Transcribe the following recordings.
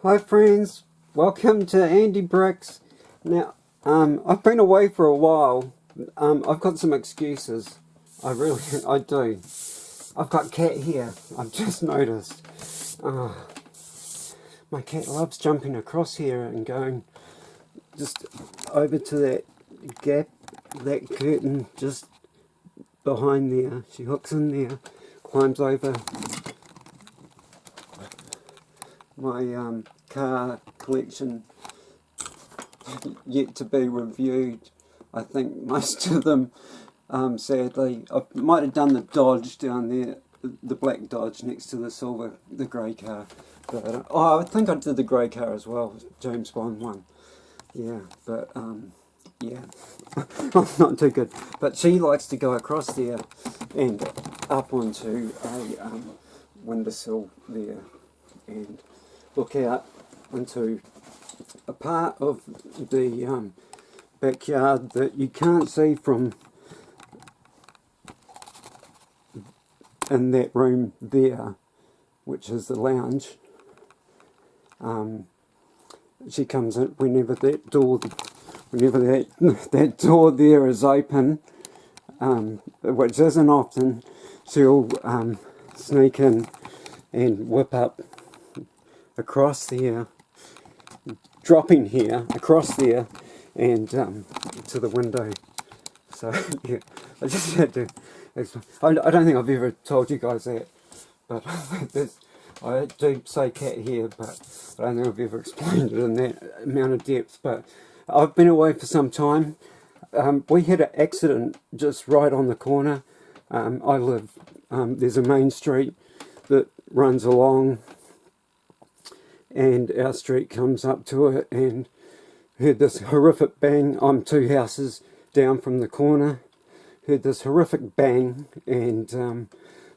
Hi friends, welcome to Andy Bricks. Now, I've been away for a while. I've got some excuses. I do. I've got cat here. I've just noticed. My cat loves jumping across here and going just over to that gap, that curtain just behind there. She hooks in there, climbs over my car collection yet to be reviewed. I think most of them, sadly, I might have done the Dodge down there, the black Dodge next to the grey car. But I think I did the grey car as well, James Bond one. Yeah, but yeah, not too good. But she likes to go across there and up onto a windowsill there and look out into a part of the backyard that you can't see from in that room there, which is the lounge. She comes in whenever that door there is open, which isn't often. She'll sneak in and whip up across there, dropping here across there, and to the window. So yeah, I just had to explain. I don't think I've ever told you guys that, but I do say cat here, but I don't think I've ever explained it in that amount of depth. But I've been away for some time. We had an accident just right on the corner. I live, there's a main street that runs along, and our street comes up to it, and heard this horrific bang. I'm 2 houses down from the corner. Heard this horrific bang, and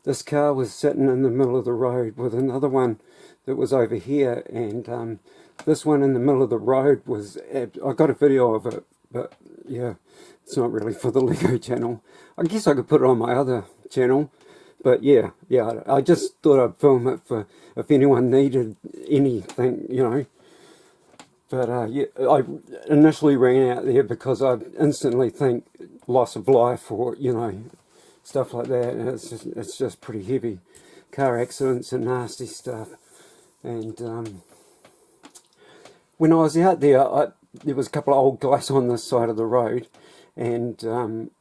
this car was sitting in the middle of the road with another one that was over here, and this one in the middle of the road was, I got a video of it, but yeah, it's not really for the Lego channel. I guess I could put it on my other channel, but yeah, I just thought I'd film it for if anyone needed anything, you know. But yeah, I initially ran out there because I instantly think loss of life, or you know, stuff like that, and it's just pretty heavy. Car accidents and nasty stuff. And when I was out there, there was a couple of old guys on this side of the road, and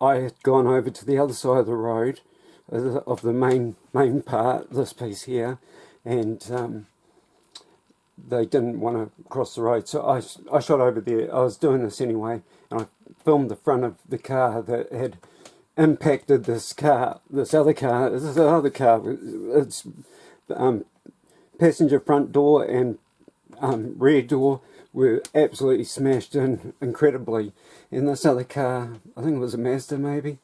I had gone over to the other side of the road of the main part, this piece here, and they didn't want to cross the road, so I shot over there. I was doing this anyway, and I filmed the front of the car that had impacted this other car. Its passenger front door and rear door were absolutely smashed in incredibly. And this other car, I think it was a Mazda maybe,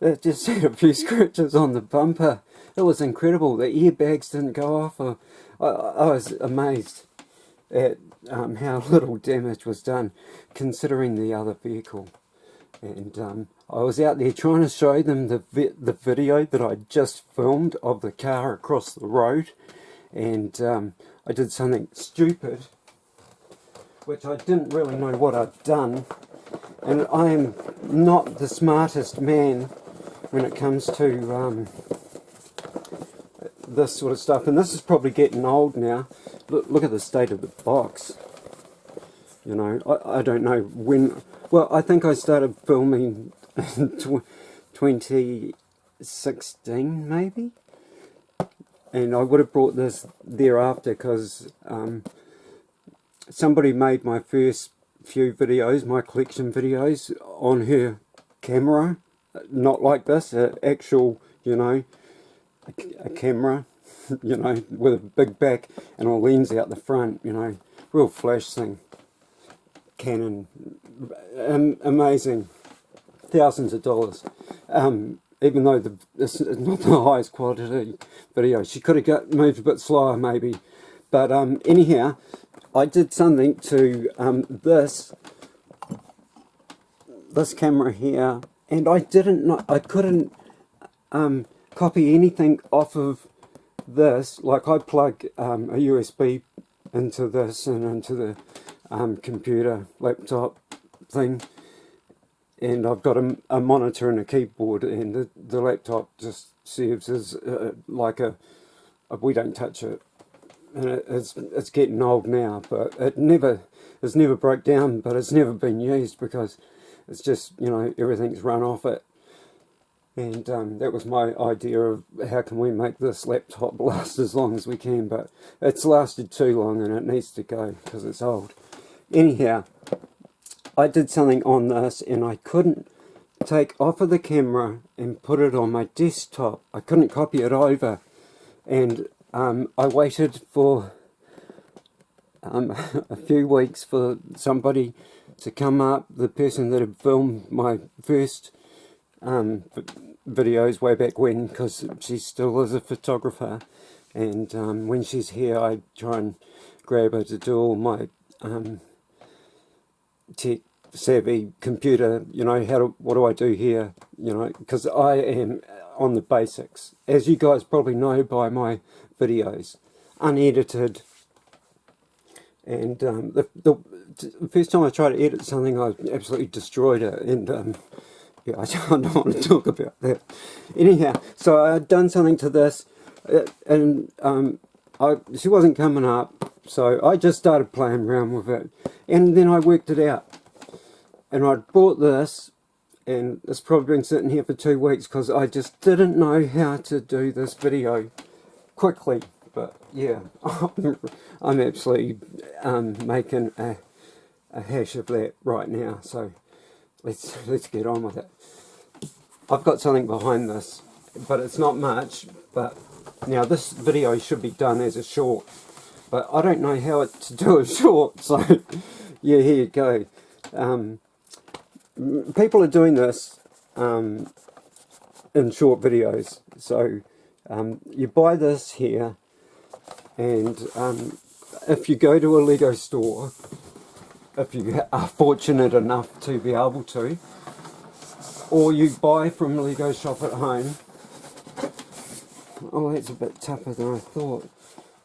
it just had a few scratches on the bumper. It was incredible. The airbags didn't go off. I was amazed at how little damage was done considering the other vehicle. And I was out there trying to show them the video that I just filmed of the car across the road, and I did something stupid, which I didn't really know what I'd done, and I am not the smartest man when it comes to this sort of stuff, and this is probably getting old now. Look at the state of the box. You know, I don't know when. Well, I think I started filming in 2016 maybe, and I would have brought this thereafter because somebody made my first few videos, my collection videos, on her camera, not like this, an actual, you know, a camera, you know, with a big back and a lens out the front, you know, real flash thing. Canon, amazing, thousands of dollars. Even though this is not the highest quality video, she could have moved a bit slower maybe. But anyhow, I did something to this camera here, and I couldn't copy anything off of this. Like I plug a USB into this and into the computer laptop thing, and I've got a monitor and a keyboard, and the laptop just serves as like we don't touch it, and it's getting old now, but it's never broke down, but it's never been used because it's just, you know, everything's run off it. And that was my idea of how can we make this laptop last as long as we can, but it's lasted too long and it needs to go because it's old. Anyhow, I did something on this and I couldn't take off of the camera and put it on my desktop. I couldn't copy it over, and I waited for a few weeks for somebody to come up, the person that had filmed my first videos way back when, because she still is a photographer, and when she's here I try and grab her to do all my tech savvy computer, you know, what do I do here, you know, because I am on the basics, as you guys probably know by my videos, unedited. And the first time I tried to edit something, I absolutely destroyed it, and yeah, I don't want to talk about that. Anyhow, so I had done something to this, and she wasn't coming up, so I just started playing around with it, and then I worked it out. And I bought this, and it's probably been sitting here for 2 weeks because I just didn't know how to do this video quickly. But yeah, I'm absolutely making a hash of that right now. So let's get on with it. I've got something behind this, but it's not much. But now this video should be done as a short, but I don't know how to do a short. So yeah, here you go. People are doing this in short videos. So you buy this here, and if you go to a Lego store, if you are fortunate enough to be able to, or you buy from Lego Shop at Home. Oh, that's a bit tougher than I thought.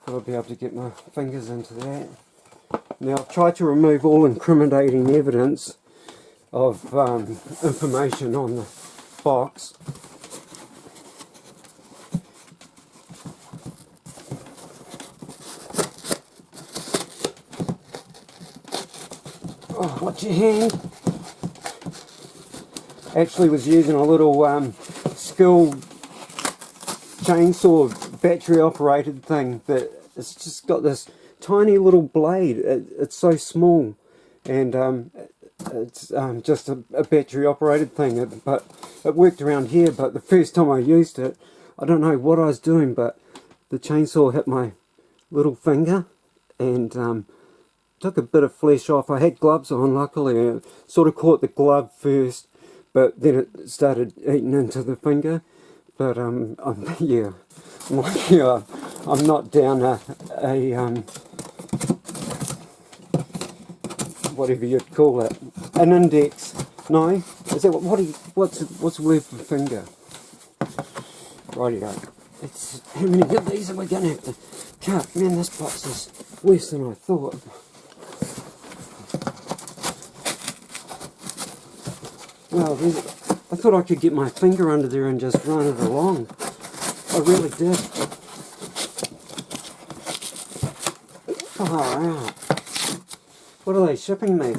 Thought I'd be able to get my fingers into that. Now I've tried to remove all incriminating evidence of information on the box. Oh, watch your hand. Actually was using a little Skil chainsaw battery operated thing, but it's just got this tiny little blade. It's so small, and it's just a battery operated thing, but it worked around here. But the first time I used it, I don't know what I was doing, but the chainsaw hit my little finger and took a bit of flesh off. I had gloves on, luckily. It sort of caught the glove first, but then it started eating into the finger. But yeah, I'm not down a whatever you'd call it, an index. No, is that what's the word for finger? Rightio. It's how many of these are we gonna have to cut? Man, this box is worse than I thought. Well, I thought I could get my finger under there and just run it along. I really did. Far out. What are they shipping me?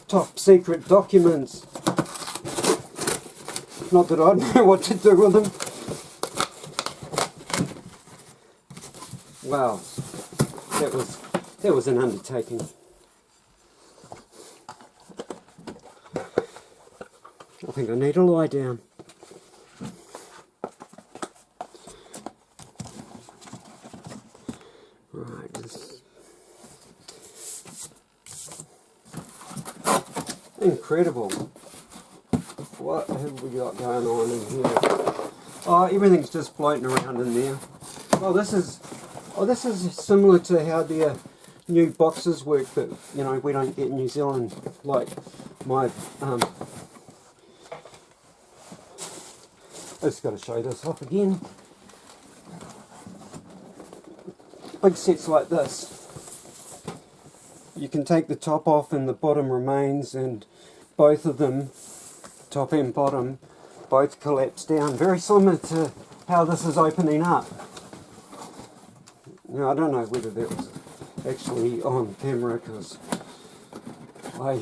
Top secret documents. Not that I know what to do with them. Wow, that was an undertaking. I think I need to lie down. Right, incredible. What have we got going on in here? Oh, everything's just floating around in there. Oh, this is similar to how the new boxes work that, you know, we don't get in New Zealand, like my I just got to show this off again. big sets like this, you can take the top off and the bottom remains, and both of them, top and bottom, both collapse down. Very similar to how this is opening up. Now I don't know whether that was actually on camera because I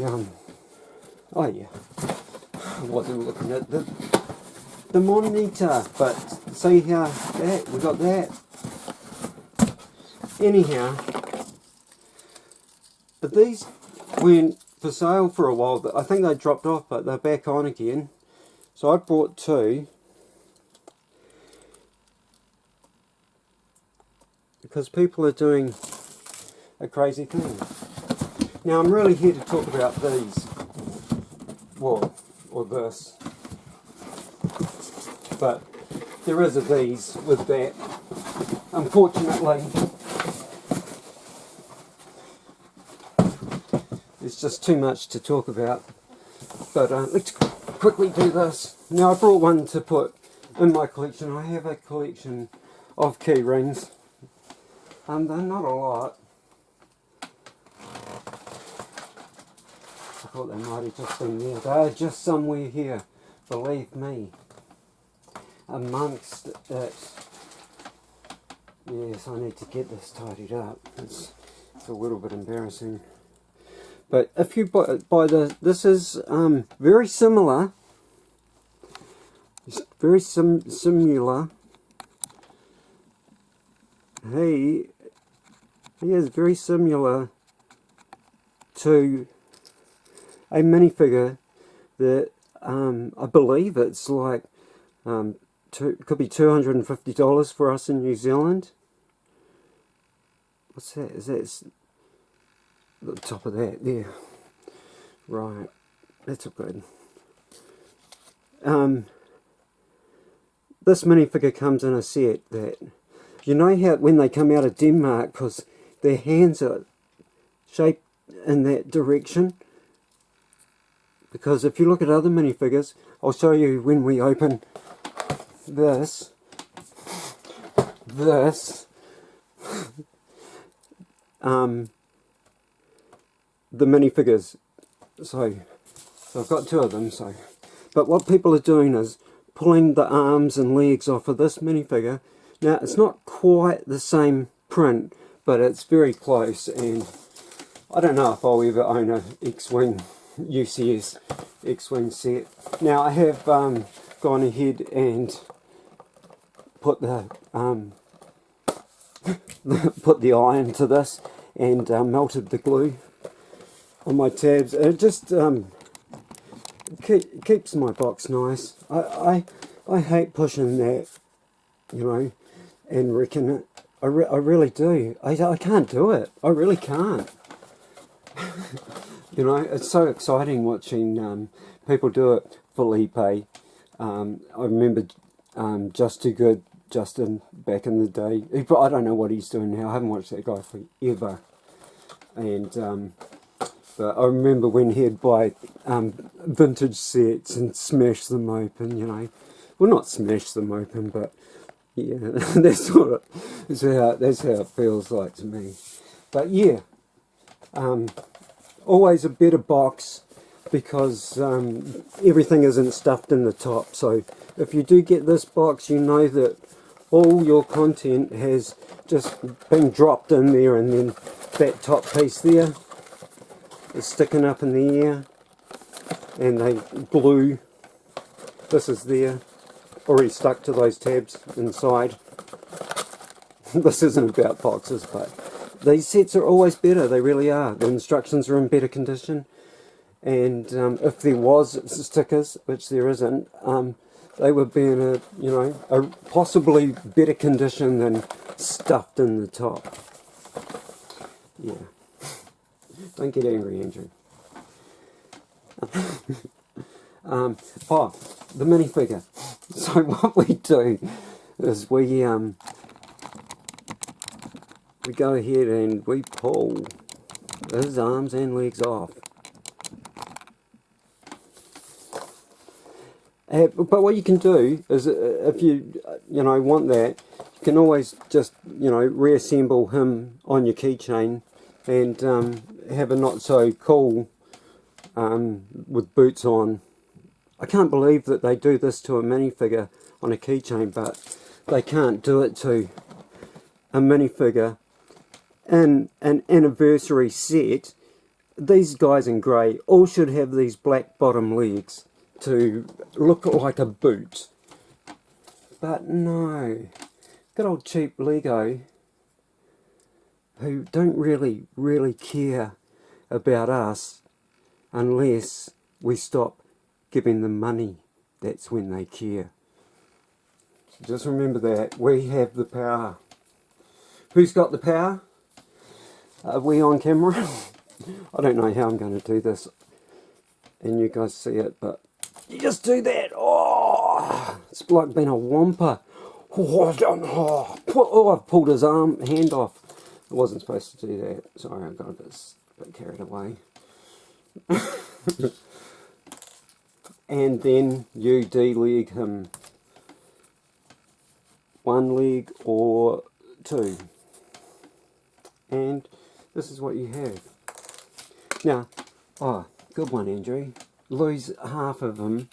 oh yeah, I wasn't looking at the monitor, but see how that we got that. Anyhow, but these went for sale for a while. I think they dropped off, but they're back on again. So I bought two because people are doing a crazy thing. Now I'm really here to talk about these, well, or this, but there is a these with that. Unfortunately, there's just too much to talk about, but let's quickly do this. Now I brought one to put in my collection. I have a collection of key rings. They're not a lot. I thought they might have just been there. They're just somewhere here, believe me. Amongst it. Yes, I need to get this tidied up. It's a little bit embarrassing. But if you buy this is very similar. It's very similar. He is very similar to a minifigure that I believe it's like could be $250 for us in New Zealand. What's that? Is that the top of that there? Right, that's good. This minifigure comes in a set that, you know how when they come out of Denmark, because their hands are shaped in that direction. Because if you look at other minifigures, I'll show you when we open this, the minifigures. So I've got two of them. But what people are doing is pulling the arms and legs off of this minifigure. Now it's not quite the same print, but it's very close, and I don't know if I'll ever own a X-Wing UCS X-Wing set. Now I have gone ahead and put the put the iron to this and melted the glue on my tabs. It just keeps my box nice. I hate pushing that, you know, and wrecking it. I really do. I can't do it. I really can't. You know, it's so exciting watching people do it. Felipe, I remember Just Too Good, Justin, back in the day. I don't know what he's doing now. I haven't watched that guy forever. And but I remember when he'd buy vintage sets and smash them open, you know. Well, not smash them open, but yeah, that's how it feels like to me. But yeah, always a better box because everything isn't stuffed in the top. So if you do get this box, you know that all your content has just been dropped in there, and then that top piece there is sticking up in the air, and they glue. This is there, already stuck to those tabs inside. This isn't about boxes, but these sets are always better. They really are. The instructions are in better condition, and if there was stickers, which there isn't, they would be in a possibly better condition than stuffed in the top. Yeah. Don't get angry, Andrew. The minifigure. So what we do is we go ahead and we pull his arms and legs off. But what you can do is, if you want that, you can always just, you know, reassemble him on your keychain and have a not so cool with boots on. I can't believe that they do this to a minifigure on a keychain, but they can't do it to a minifigure in an anniversary set. These guys in grey all should have these black bottom legs to look like a boot. But no, good old cheap Lego, who don't really care about us unless we stop giving them money. That's when they care. So just remember that. We have the power. Who's got the power? Are we on camera? I don't know how I'm going to do this and you guys see it, but you just do that. Oh, it's like being a wampa. Oh, I've pulled his hand off. I wasn't supposed to do that. Sorry, I got a bit carried away. And then you de-leg him. One leg or two. And this is what you have. Now, oh, good one, Andrew. Lose half of him,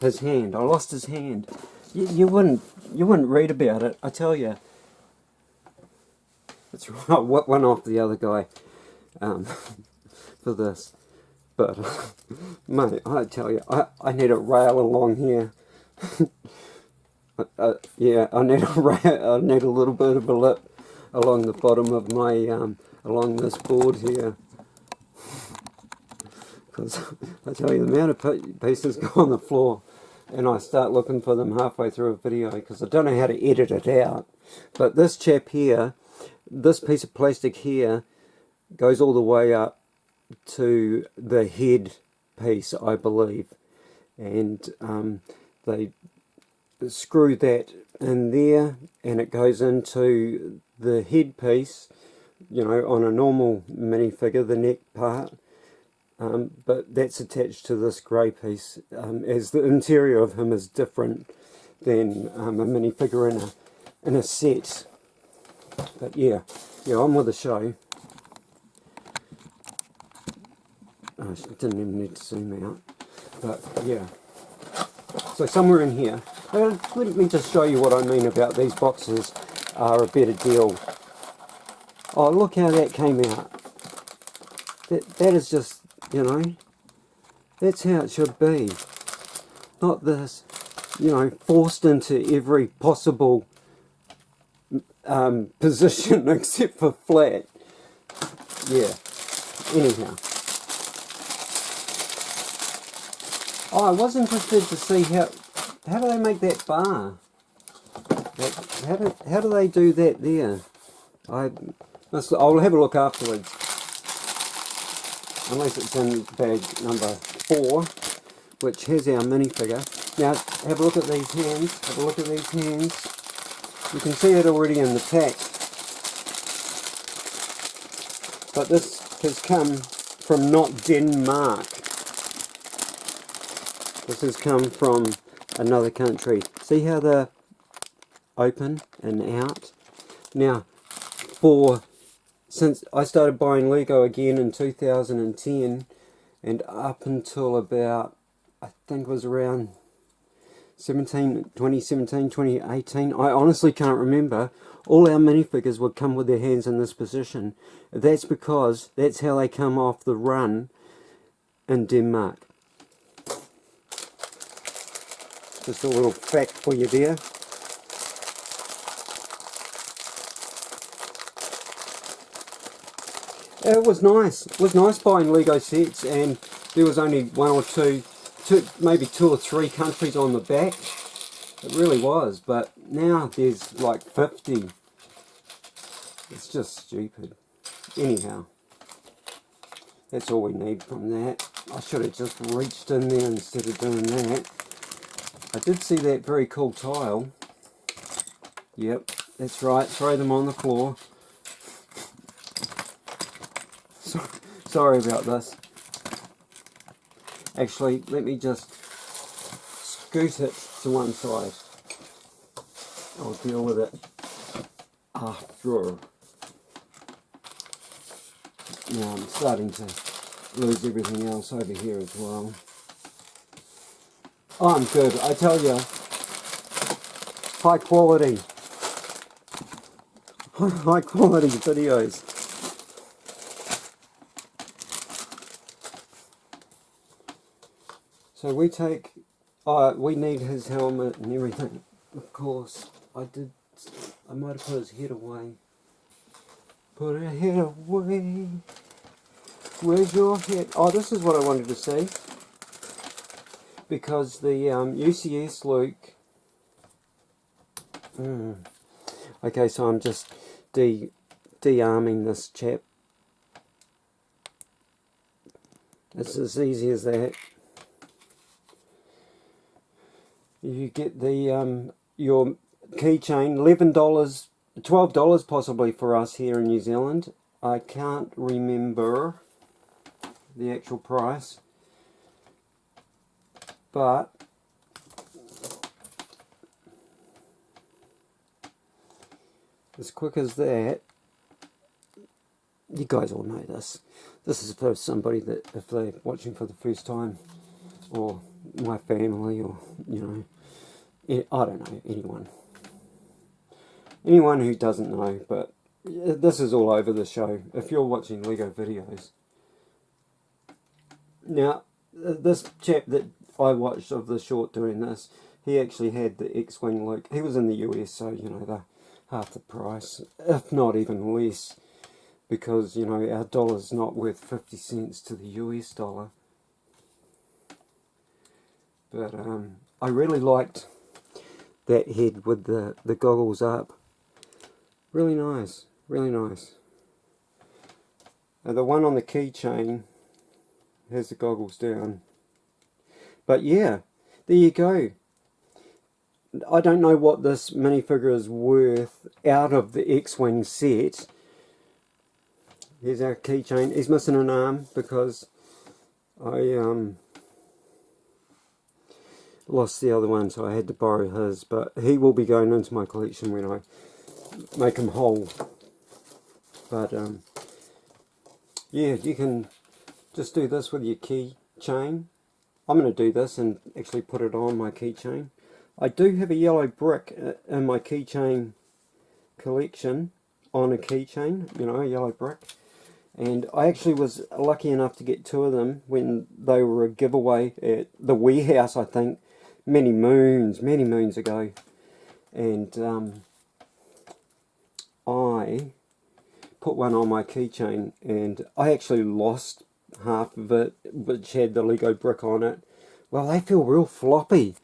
his hand. I lost his hand. You wouldn't read about it, I tell you. That's right. I whipped one off the other guy for this. But, mate, I tell you, I need a rail along here. Yeah, I need a rail. I need a little bit of a lip along the bottom of my along this board here. Because I tell you, the amount of pieces go on the floor, and I start looking for them halfway through a video because I don't know how to edit it out. But this chap here, this piece of plastic here, goes all the way up to the head piece, I believe, and they screw that in there, and it goes into the head piece, you know, on a normal minifigure, the neck part. But that's attached to this grey piece, as the interior of him is different than a minifigure in a set. But yeah, on with the show. I didn't even need to zoom out, but yeah. So somewhere in here, let me just show you what I mean about these boxes are a better deal. Oh, look how that came out. That is just, you know, that's how it should be. Not this, you know, forced into every possible position except for flat. Yeah, anyhow. Oh, I was interested to see how do they make that bar? How do they do that there? I'll have a look afterwards. Unless it's in bag number 4, which has our minifigure. Now, have a look at these hands. Have a look at these hands. You can see it already in the pack. But this has come from not Denmark. This has come from another country. See how they're open and out? Now, since I started buying Lego again in 2010, and up until about, I think it was around 2017, 2018, I honestly can't remember, all our minifigures would come with their hands in this position. That's because that's how they come off the run in Denmark. Just a little fact for you there. It was nice. It was nice buying Lego sets, and there was only maybe two or three countries on the back. It really was, but now there's like 50. It's just stupid. Anyhow, that's all we need from that. I should have just reached in there instead of doing that. I did see that very cool tile. Yep, that's right. Throw them on the floor. Sorry about this. Actually, let me just scoot it to one side. I'll deal with it after. Now I'm starting to lose everything else over here as well. Oh, I'm good. I tell you, high quality videos. So we take, we need his helmet and everything. Of course, I might have put his head away. Put her head away. Where's your head? Oh, this is what I wanted to see. Because the UCS Luke. Okay, so I'm just de-arming this chap. It's as easy as that. You get the your keychain, $11, $12 possibly for us here in New Zealand. I can't remember the actual price, but as quick as that, you guys all know this. This is for somebody that, if they're watching for the first time, or my family, or, you know, I don't know, anyone who doesn't know, but this is all over the show if you're watching Lego videos. Now, this chap that I watched of the short doing this, he actually had the X-Wing Luke. He was in the US, so, you know, they're half the price, if not even less, because, you know, our dollar's not worth 50 cents to the US dollar. But I really liked that head with the goggles up. Really nice, really nice. The one on the keychain has the goggles down. But yeah, there you go. I don't know what this minifigure is worth out of the X-Wing set. Here's our keychain. He's missing an arm because I lost the other one, so I had to borrow his, but he will be going into my collection when I make him whole. But yeah, you can just do this with your keychain. I'm going to do this and actually put it on my keychain. I do have a yellow brick in my keychain collection, on a keychain, you know, a yellow brick. And I actually was lucky enough to get 2 of them when they were a giveaway at the warehouse, I think, many moons ago. And I put one on my keychain, and I actually lost half of it, which had the Lego brick on it. Well, they feel real floppy,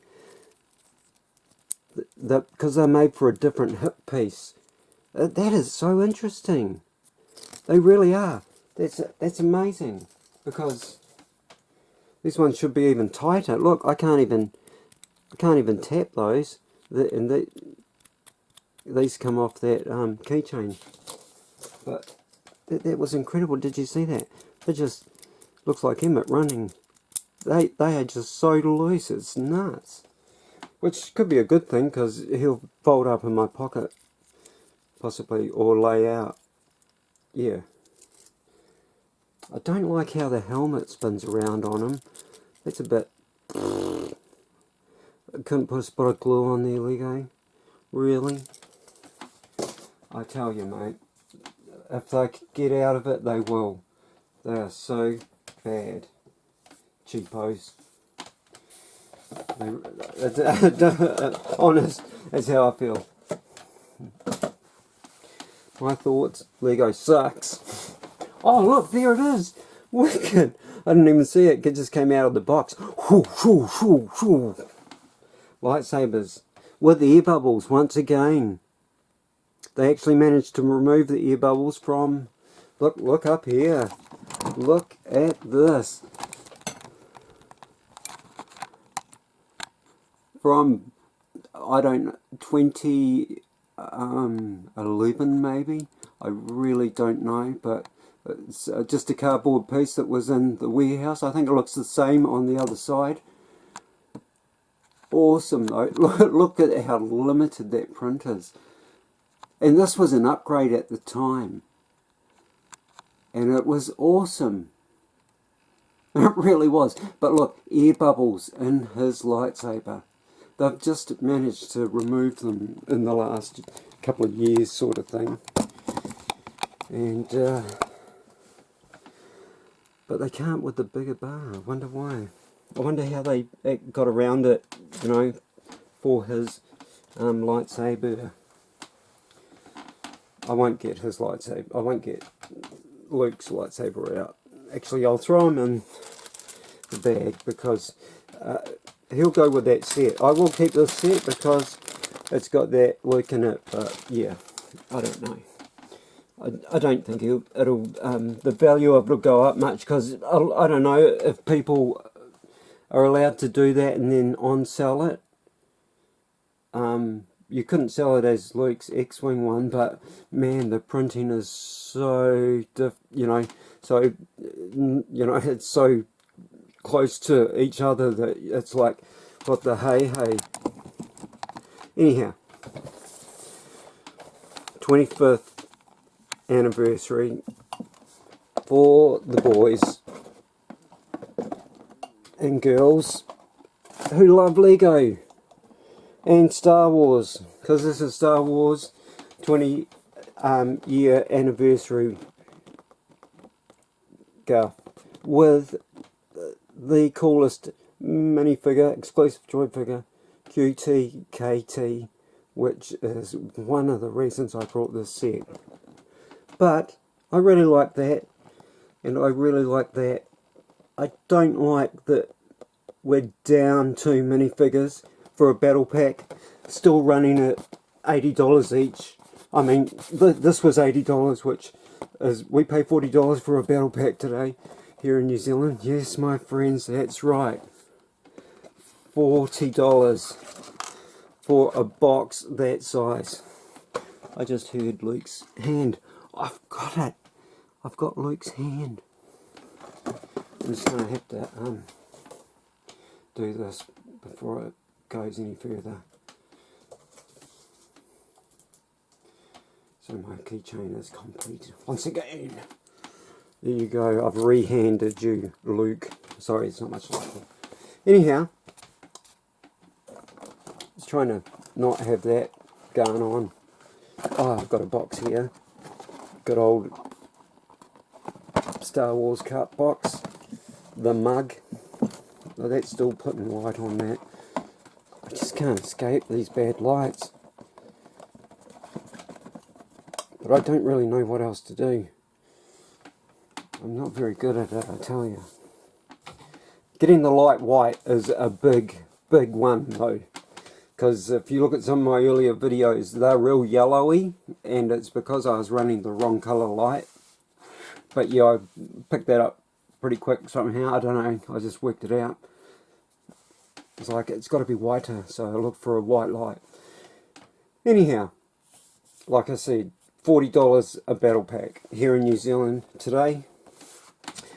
because they're made for a different hip piece. That is so interesting. They really are. That's amazing, because this one should be even tighter. Look, I can't even tap those, and these come off that keychain. But that was incredible. Did you see that? It just looks like Emmett running. They are just so loose. It's nuts. Which could be a good thing, because he'll fold up in my pocket, possibly, or lay out. Yeah. I don't like how the helmet spins around on him. That's a bit... I couldn't put a spot of glue on there, Lego. Really? I tell you, mate. If they get out of it, they will. They are so bad. Cheapos. Honest, that's how I feel. My thoughts, Lego sucks. Oh look, there it is. Wicked. I didn't even see it. It just came out of the box. Whoo, whoo, whoo, whoo. Lightsabers with the air bubbles once again. They actually managed to remove the air bubbles from... Look up here. Look at this. From, I don't know, 2011 maybe. I really don't know, but it's just a cardboard piece that was in the warehouse. I think it looks the same on the other side. Awesome though. Look at how limited that print is. And this was an upgrade at the time. And it was awesome. It really was. But look, air bubbles in his lightsaber. They've just managed to remove them in the last couple of years, sort of thing. And, but they can't with the bigger bar. I wonder why. I wonder how they got around it, you know, for his lightsaber. I won't get his lightsaber. I won't get Luke's lightsaber out. Actually, I'll throw him in the bag because he'll go with that set. I will keep this set because it's got that Luke in it. But yeah, I don't know. I don't think it'll the value of it will go up much because I don't know if people are allowed to do that and then on-sell it. You couldn't sell it as Luke's X-Wing one, but man, the printing is so it's so close to each other that it's like what the hey. Anyhow, 25th anniversary for the boys and girls who love Lego and Star Wars, because this is Star Wars 20 year anniversary Garth, with the coolest minifigure, exclusive droid figure, QTKT, which is one of the reasons I brought this set. But I really like that, and I really like that. I don't like that we're down 2 minifigures for a battle pack, still running at $80 each. I mean, this was $80, which is, we pay $40 for a battle pack today here in New Zealand. Yes, my friends, that's right. $40 for a box that size. I just heard Luke's hand. I've got it. I've got Luke's hand. I'm just going to have to do this before it goes any further. So my keychain is complete once again. There you go. I've re-handed you, Luke. Sorry, it's not much like that. Anyhow, just trying to not have that going on. Oh, I've got a box here. Good old Star Wars cup box. The mug. Oh, that's still putting light on that. I just can't escape these bad lights. But I don't really know what else to do. I'm not very good at it, I tell you. Getting the light white is a big one though. Because if you look at some of my earlier videos, they're real yellowy, and it's because I was running the wrong colour light. But yeah, I picked that up pretty quick somehow. I don't know, I just worked it out. It's like, it's got to be whiter, so I look for a white light. Anyhow, like I said, $40 a battle pack here in New Zealand today.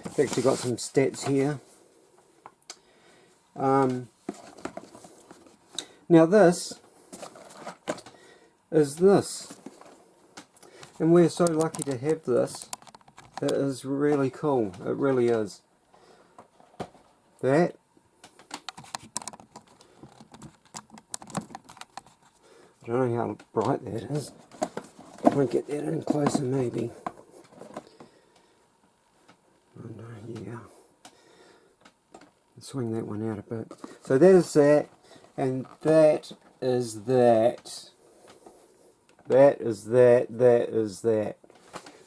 I've actually got some stats here. Now this is this, and we're so lucky to have this. It is really cool, it really is. That, I don't know how bright that is. I won't get that in closer maybe. Oh no, yeah. Swing that one out a bit. So that is that, and that is that. That is that, that is that.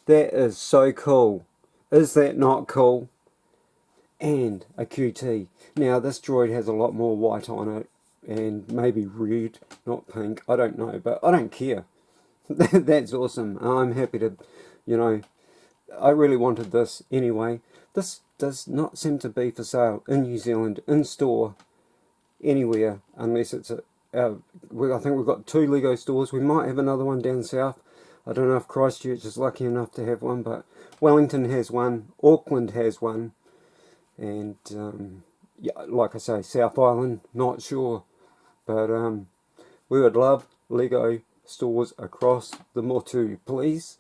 That is so cool. Is that not cool? And a QT. Now this droid has a lot more white on it, and maybe red, not pink, I don't know, but I don't care. That's awesome. I'm happy to, you know, I really wanted this anyway. This does not seem to be for sale in New Zealand, in store, anywhere, unless it's I think we've got 2 Lego stores. We might have another one down south. I don't know if Christchurch is lucky enough to have one, but Wellington has one, Auckland has one, and yeah, like I say, South Island, not sure. But we would love Lego stores across the Motu, please.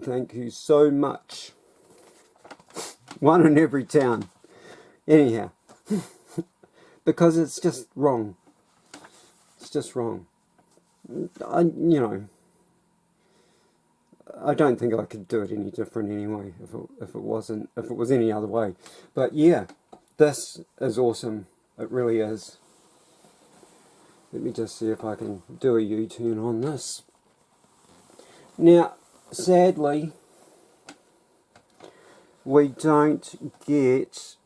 Thank you so much. One in every town. Anyhow, because it's just wrong. It's just wrong. I don't think I could do it any different anyway if it was any other way. But yeah, this is awesome. It really is. Let me just see if I can do a U-turn on this. Now, sadly, we don't get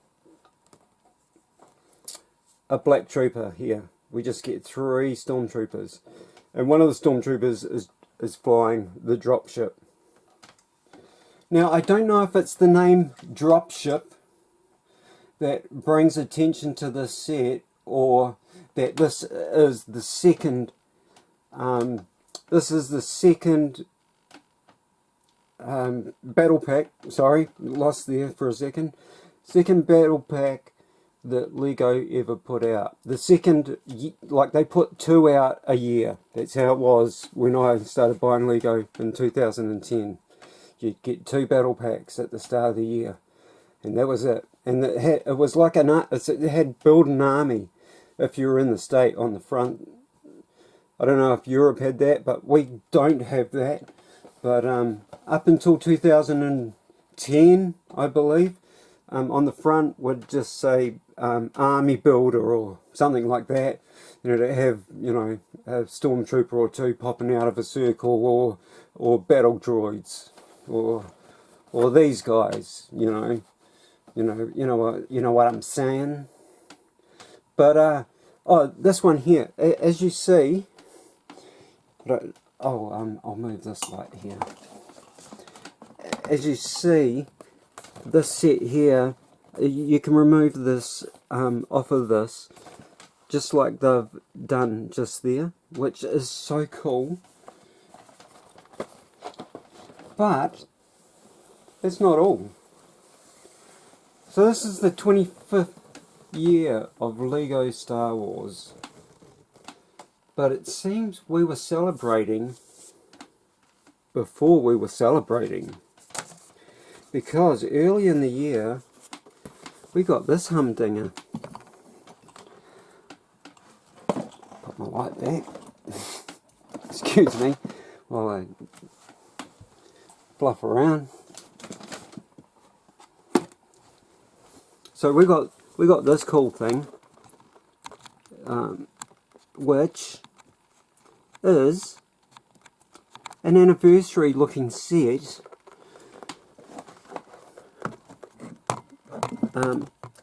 a black trooper here. We just get 3 stormtroopers. And one of the stormtroopers is flying the dropship. Now, I don't know if it's the name dropship that brings attention to this set, or that this is the second battle pack. Sorry, lost there for a second. Second battle pack that Lego ever put out. The second, like they put 2 out a year. That's how it was when I started buying Lego in 2010. You'd get 2 battle packs at the start of the year, and that was it. And it was like it had build an army if you were in the state on the front. I don't know if Europe had that, but we don't have that. But up until 2010, I believe, on the front would just say army builder or something like that. To have a stormtrooper or 2 popping out of a circle, or battle droids, or these guys. You know what I'm saying. But this one here, as you see. I'll move this light here. As you see, this set here, you can remove this off of this, just like they've done just there, which is so cool. But that's not all. So this is the 25th year of Lego Star Wars. But it seems we were celebrating before we were celebrating. Because early in the year, we got this humdinger. Put my light back. Excuse me while I fluff around. So we got this cool thing, which is an anniversary looking set.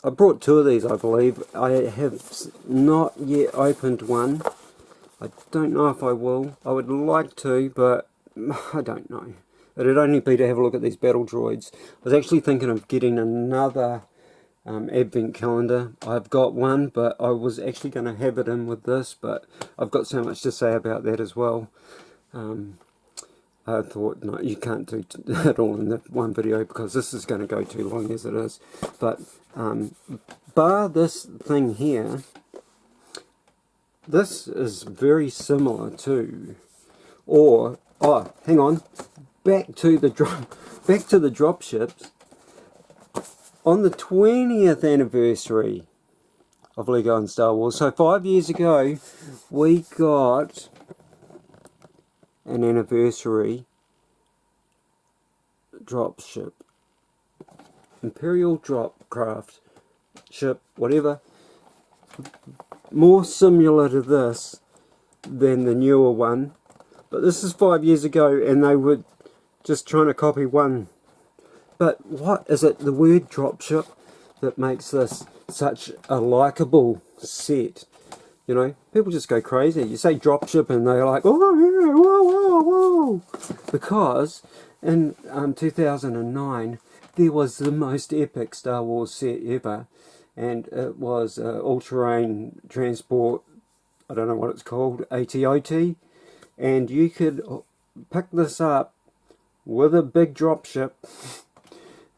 I brought 2 of these, I believe. I have not yet opened one. I don't know if I will. I would like to, but I don't know. It'd only be to have a look at these battle droids. I was actually thinking of getting another advent calendar. I've got one, but I was actually going to have it in with this, but I've got so much to say about that as well. I thought, no, you can't do it all in that one video because this is going to go too long as it is. But bar this thing here, this is very similar to, or hang on, back to the dropships. On the 20th anniversary of Lego and Star Wars, so 5 years ago, we got an anniversary dropship, Imperial Dropcraft ship, whatever, more similar to this than the newer one, but this is 5 years ago, and they were just trying to copy one. But what is it, the word dropship, that makes this such a likeable set? You know, people just go crazy. You say dropship and they're like, oh yeah, whoa, whoa, whoa. Because in 2009, there was the most epic Star Wars set ever. And it was all-terrain transport, I don't know what it's called, ATOT. And you could pick this up with a big dropship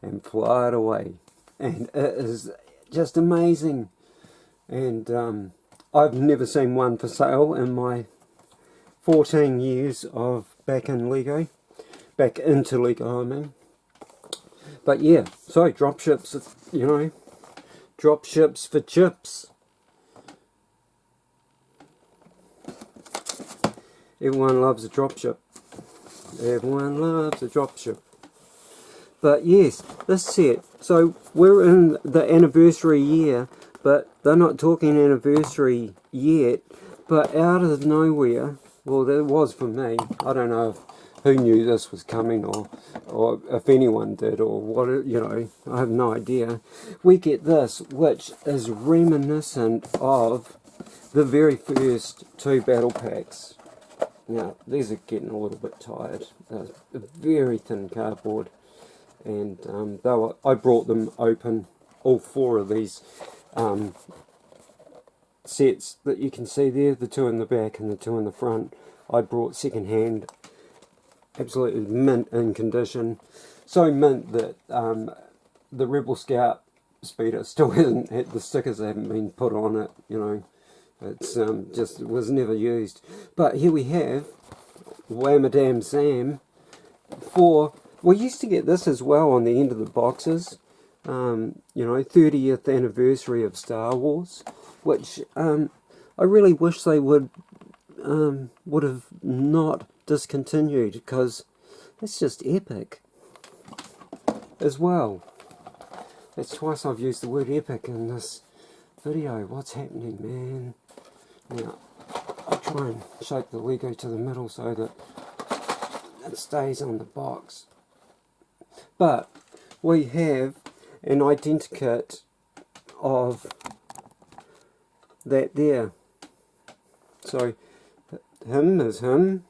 and fly it away, and it is just amazing. And I've never seen one for sale in my 14 years of back into Lego, I mean. But yeah, so dropships, you know, dropships for chips. Everyone loves a dropship. Everyone loves a dropship. But yes, this set, so we're in the anniversary year, but they're not talking anniversary yet, but out of nowhere, well, there was for me, I don't know who knew this was coming, or if anyone did, or what, you know, I have no idea. We get this, which is reminiscent of the very first 2 battle packs. Now, these are getting a little bit tired. They're very thin cardboard. And I brought them open, all 4 of these sets that you can see there, the 2 in the back and the 2 in the front. I brought second hand, absolutely mint in condition. So mint that the Rebel Scout speeder still hasn't had, the stickers haven't been put on it, you know. It's just was never used. But here we have Whamadam Sam for, we used to get this as well on the end of the boxes, you know, 30th anniversary of Star Wars, which I really wish they would have not discontinued, because it's just epic as well. That's twice I've used the word epic in this video. What's happening, man? Now, I'll try and shake the Lego to the middle so that it stays on the box. But we have an identikit of that there. So him is him.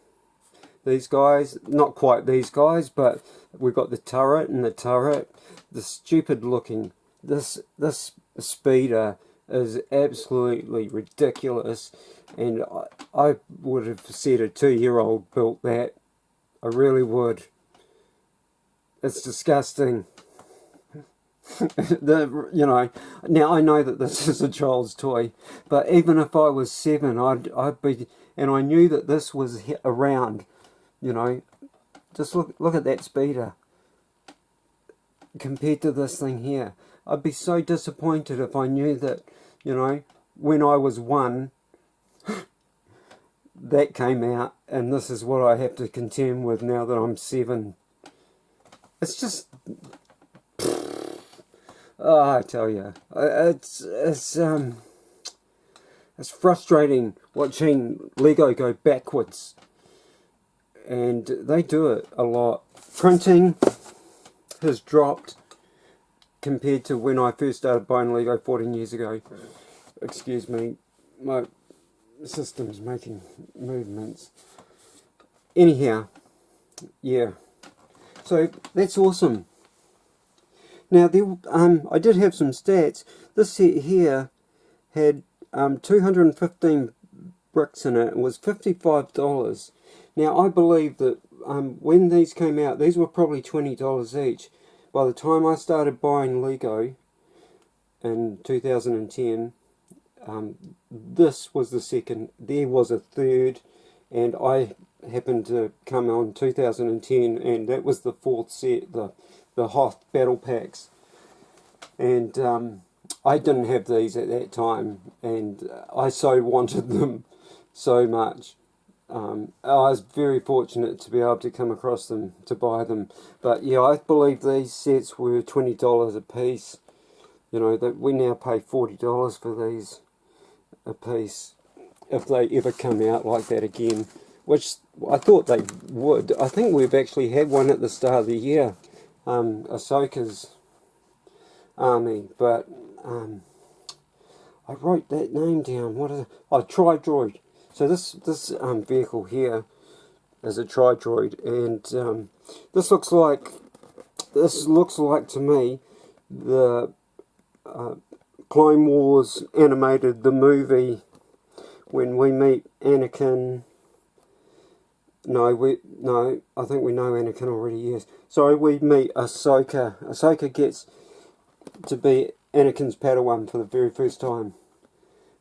These guys, not quite these guys, but we've got the turret and the turret. The stupid looking, this speeder is absolutely ridiculous, and I would have said a 2-year-old built that. I really would. It's disgusting. You know, now I know that this is a child's toy, but even if I was 7, I'd be, and I knew that this was around, you know, just look at that speeder compared to this thing here. I'd be so disappointed if I knew that, you know, when I was 1, that came out, and this is what I have to contend with now that I'm 7. It's just, oh, I tell you, it's frustrating watching Lego go backwards, and they do it a lot. Printing has dropped compared to when I first started buying Lego 14 years ago. Excuse me, my system's making movements. Anyhow, yeah. So that's awesome. Now there, I did have some stats. This set here had 215 bricks in it. It was $55. Now I believe that when these came out, these were probably $20 each. By the time I started buying Lego in 2010, this was the second. There was a third, and I happened to come on 2010, and that was the 4th set, the Hoth battle packs. And I didn't have these at that time, and I so wanted them so much. I was very fortunate to be able to come across them, to buy them. But yeah, I believe these sets were $20 a piece. You know, that we now pay $40 for these a piece, if they ever come out like that again, which I thought they would. I think we've actually had one at the start of the year, Ahsoka's army, but I wrote that name down. What is it? Oh, Tri-Droid. So this vehicle here is a Tri-Droid, and this looks like to me the Clone Wars animated, the movie, when we meet Anakin. No, I think we know Anakin already, yes. Sorry, we meet Ahsoka. Ahsoka gets to be Anakin's Padawan for the very first time.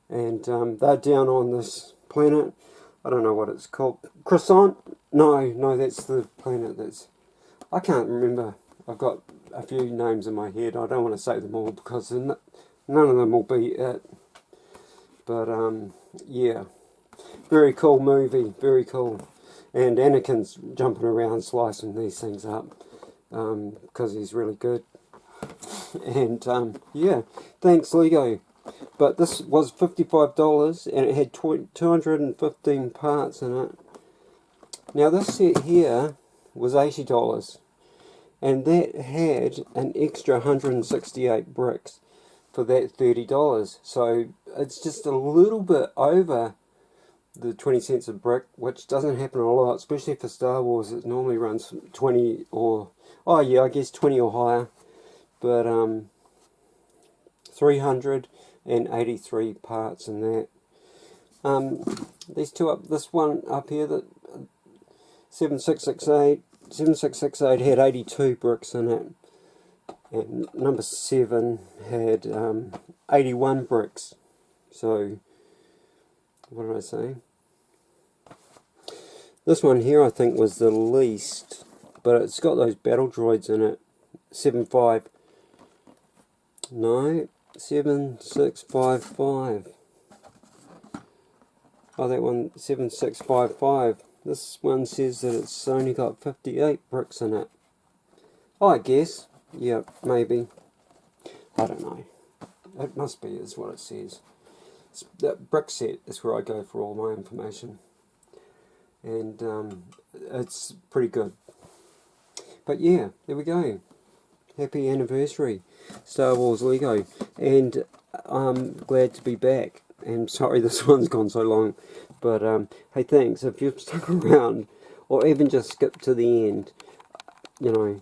And they're down on this planet. I don't know what it's called. Croissant? No, that's the planet that's... I can't remember. I've got a few names in my head. I don't want to say them all because none of them will be it. But, yeah. Very cool movie. Very cool. And Anakin's jumping around slicing these things up because he's really good. And, yeah. Thanks, Lego. But this was $55 and it had 215 parts in it. Now this set here was $80 and that had an extra 168 bricks for that $30. So it's just a little bit over the 20 cents a brick, which doesn't happen a lot, especially for Star Wars. It normally runs 20 or, oh yeah, I guess 20 or higher. But 383 parts in that. These two up, this one up here, that 7668 had 82 bricks in it, and number 7 had 81 bricks. So what did I say? This one here I think was the least, but it's got those battle droids in it. 7655. Oh, that one, 7655. This one says that it's only got 58 bricks in it. Oh, I guess. Yeah, maybe. I don't know. It must be, is what it says. That brick set is where I go for all my information. And it's pretty good. But yeah, there we go. Happy anniversary, Star Wars Lego. And I'm glad to be back. And sorry this one's gone so long. But hey, thanks. If you've stuck around, or even just skipped to the end, you know,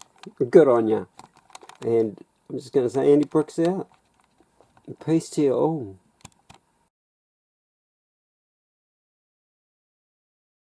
good on ya. And I'm just going to say, Andy Brooks out. Peace to you all.